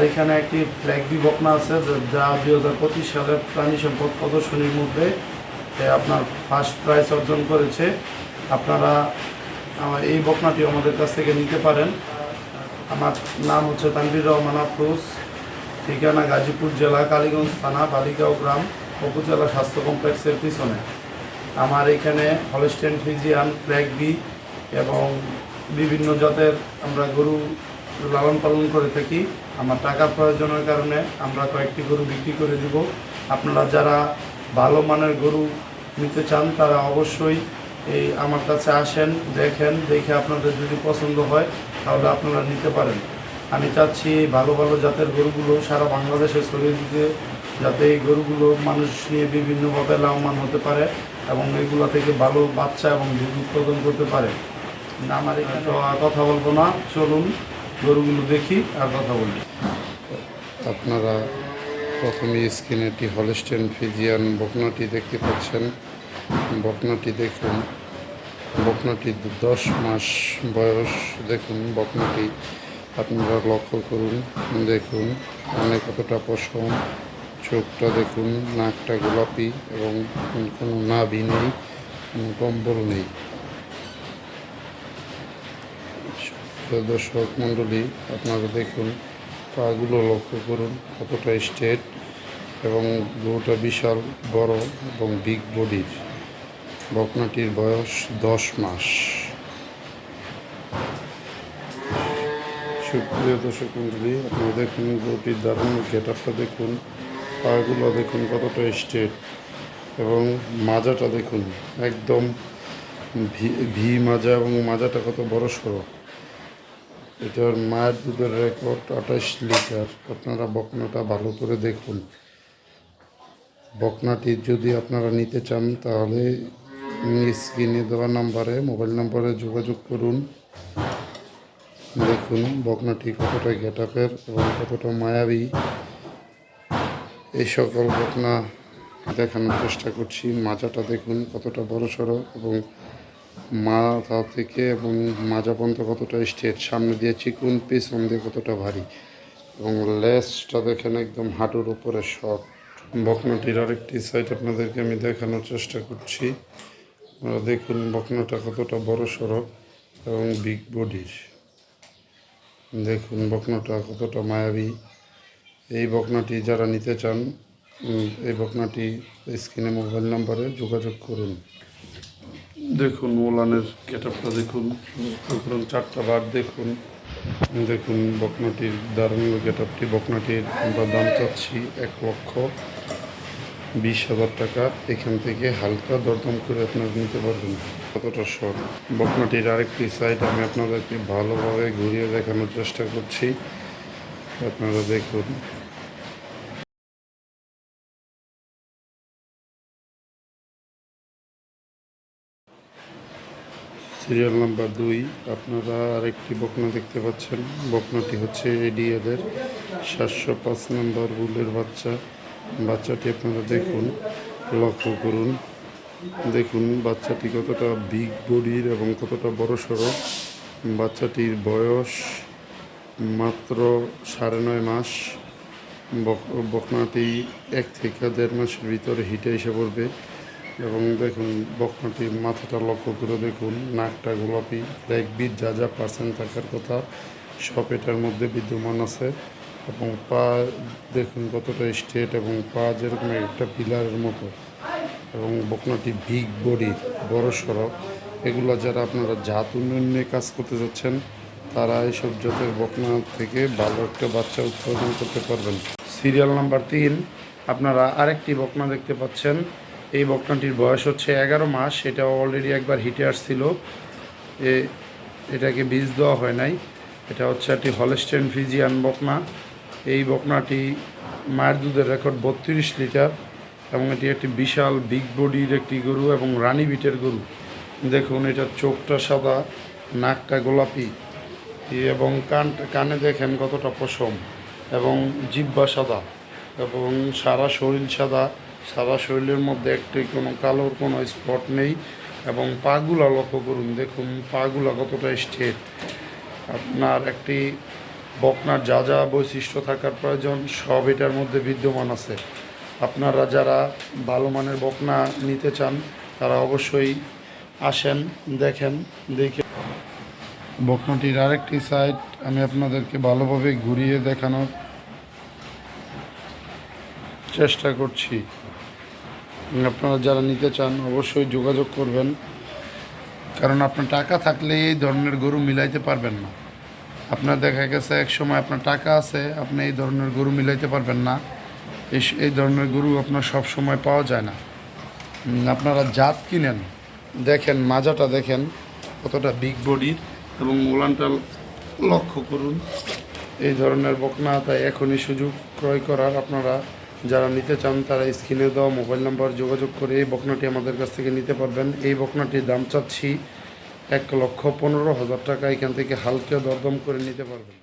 এখানে একটি ফ্ল্যাগবি বকনা আছে যা 2025 সালের প্রাণী সম্পদ প্রদর্শনীর মধ্যে আপনার ফার্স্ট প্রাইজ অর্জন করেছে। আপনারা এই বকনাটি আমাদের কাছ থেকে নিতে পারেন। আমার নাম হচ্ছে তানভীর রহমান আফরোজ, ঠিকানা গাজীপুর জেলা কালীগঞ্জ থানা বালিগাঁও গ্রাম, উপজেলা স্বাস্থ্য কমপ্লেক্সের পিছনে। আমার এখানে হলস্টেইন ফ্রিজিয়ান, ফ্ল্যাগবি এবং বিভিন্ন জাতের আমরা গরু লালন পালন করে থাকি। আমার টাকার প্রয়োজনের কারণে আমরা কয়েকটি গরু বিক্রি করে দিব। আপনারা যারা ভালো মানের গরু নিতে চান তারা অবশ্যই আমার কাছে আসেন, দেখে আপনাদের যদি পছন্দ হয় তাহলে আপনারা নিতে পারেন। আমি চাচ্ছি ভালো ভালো জাতের গরুগুলো সারা বাংলাদেশে ছড়িয়ে দিতে, যাতে এই গরুগুলো মানুষ নিয়ে বিভিন্নভাবে লাভবান হতে পারে এবং এগুলো থেকে ভালো বাচ্চা এবং দুধ উৎপাদন করতে পারে। আমার এখানে কথা বলবো না, চলুন গরুগুলো দেখি আর কথা বলি। আপনারা প্রথমে স্ক্রিনে একটি হলস্টেইন ফ্রিজিয়ান বকনাটি দেখতে পাচ্ছেন। বকনাটি দেখুন, বকনাটি 10 মাস বয়স। দেখুন বকনাটি আপনারা লক্ষ্য করুন, দেখুন অনেক কতটা পশম, চোখটা দেখুন, নাকটা গোলাপি এবং কোনো নাভি নেই, কোনো কম্বল নেই। দর্শক মণ্ডলী, আপনারা দেখুন পাগুলো লক্ষ্য করুন কতটা স্ট্রেট এবং গরুটা বিশাল বড় এবং বিগ বডির। বকনাটির বয়স 10 মাস। সুপ্রিয় দর্শক মণ্ডলী, আপনারা দেখুন গরুটির দারুণ গেটআপটা দেখুন, পাগুলো দেখুন কতটা স্ট্রেট এবং মাজাটা দেখুন একদম ভি মাজা এবং মাজাটা কত বড় সড়ো। এটার মায়ের দুধের রেকর্ড 28 লিটার। আপনারা বকনাটা ভালো করে দেখুন। বকনাটি যদি আপনারা নিতে চান তাহলে স্ক্রিনে দেওয়া নাম্বারে, মোবাইল নাম্বারে যোগাযোগ করুন। দেখুন বকনাটি কতটা গেটআপের এবং কতটা মায়াবী। এই সকল বকনা দেখানোর চেষ্টা করছি। মাজাটা দেখুন কতটা বড় সড়ো এবং মাথা থেকে এবং মাজা পর্যন্ত কতটা স্ট্রেট, সামনে দিয়ে চিকুন, পিছন দিয়ে কতটা ভারী এবং লেজটা দেখেন একদম হাঁটুর উপরে শর্ট। বকনাটির আরেকটি সাইড আপনাদেরকে আমি দেখানোর চেষ্টা করছি। আপনারা দেখুন বকনাটা কতটা বড় সড়ো এবং বিগ বডির। দেখুন বকনাটা কতটা মায়াবী। এই বকনাটি যারা নিতে চান, এই বকনাটি স্ক্রিনে মোবাইল নাম্বারে যোগাযোগ করুন। দেখুন ওলানের গেটআপটা দেখুন, চারটা বার দেখুন। দেখুন বকনাটির দারুণ গেটআপটি। বকনাটির আমরা দাম চাচ্ছি 1,20,000 টাকা। এখান থেকে হালকা দরদাম করে আপনারা নিতে পারবেন। কতটা শর্ট। বকনাটির আরেকটি সাইড আমি আপনাদেরকে ভালোভাবে ঘুরিয়ে দেখানোর চেষ্টা করছি, আপনারা দেখুন। সিরিয়াল নাম্বার 2 আপনারা আরেকটি বকনা দেখতে পাচ্ছেন। বকনাটি হচ্ছে এডিএলের 705 নম্বর বুলের বাচ্চা। বাচ্চাটি আপনারা দেখুন, লক্ষ্য করুন। দেখুন বাচ্চাটি কতটা বিগ বডির এবং কতটা বড় সড়ো। বাচ্চাটির বয়স মাত্র 9.5 মাস। বকনাটি 1 থেকে 1.5 মাসের ভিতরে হিটে এসে পড়বে। এবং দেখুন বকনাটির মাথাটা লক্ষ্য করে দেখুন, নাকটা গোলাপি। ফ্ল্যাগবির যা যা পার্সেন্ট থাকার কথা সব এটার মধ্যে বিদ্যমান আছে। এবং পা দেখুন কতটা স্ট্রেট এবং পা যেরকম একটা পিলারের মতো। এবং বকনাটি বিগ বডির, বড় সড়ো। এগুলো যারা আপনারা জাত উন্নয়ন নিয়ে কাজ করতে যাচ্ছেন তারা এইসব জাতের বকনা থেকে ভালো একটা বাচ্চা উৎপাদন করতে পারবেন। সিরিয়াল নাম্বার 3 আপনারা আরেকটি বকনা দেখতে পাচ্ছেন। এই বকনাটির বয়স হচ্ছে 11 মাস। এটা অলরেডি একবার হিটে আসছিল, এটাকে বীজ দেওয়া হয় নাই। এটা হচ্ছে একটি হলস্টেইন ফ্রিজিয়ান বকনা। এই বকনাটি মায়ের দুধের রেকর্ড 32 লিটার এবং এটি একটি বিশাল বিগ বডির একটি গরু এবং রানী বিটের গরু। দেখুন এটার চোখটা সাদা, নাকটা গোলাপি এবং কানে দেখেন কতটা পশম এবং জিহ্বা সাদা এবং সারা শরীর সাদা। সারা শরীরের মধ্যে একটি কোনো কালোর কোনো স্পট নেই এবং পাগুলা লক্ষ্য করুন, দেখুন পাগুলা কতটা স্ট্রেট। আপনার একটি বকনার যা যা বৈশিষ্ট্য থাকার প্রয়োজন সব এটার মধ্যে বিদ্যমান আছে। আপনারা যারা ভালো মানের বকনা নিতে চান তারা অবশ্যই আসেন, দেখেন। দেখে বকনাটির আরেকটি সাইড আমি আপনাদেরকে ভালোভাবে ঘুরিয়ে দেখানোর চেষ্টা করছি। আপনারা যারা নিতে চান অবশ্যই যোগাযোগ করবেন, কারণ আপনার টাকা থাকলে এই ধরনের গরু মিলাইতে পারবেন না। আপনার দেখা গেছে এক সময় আপনার টাকা আছে, আপনি এই ধরনের গরু মিলাইতে পারবেন না। এই ধরনের গরু আপনার সব সময় পাওয়া যায় না। আপনারা জাত কিনেন, দেখেন মাজাটা দেখেন কতটা বিগ বডির, এবং ওলানটা লক্ষ্য করুন। এই ধরনের বকনা তাই এখনই সুযোগ ক্রয় করার। আপনারা যারা নিতে চান তারা স্ক্রিনে দেওয়া মোবাইল নাম্বার যোগাযোগ করে এই বকনাটি আমাদের কাছ থেকে নিতে পারবেন। এই বকনাটির দাম চাচ্ছি 1,15,000 টাকা। এখান থেকে হালকা দরদম করে নিতে পারবেন।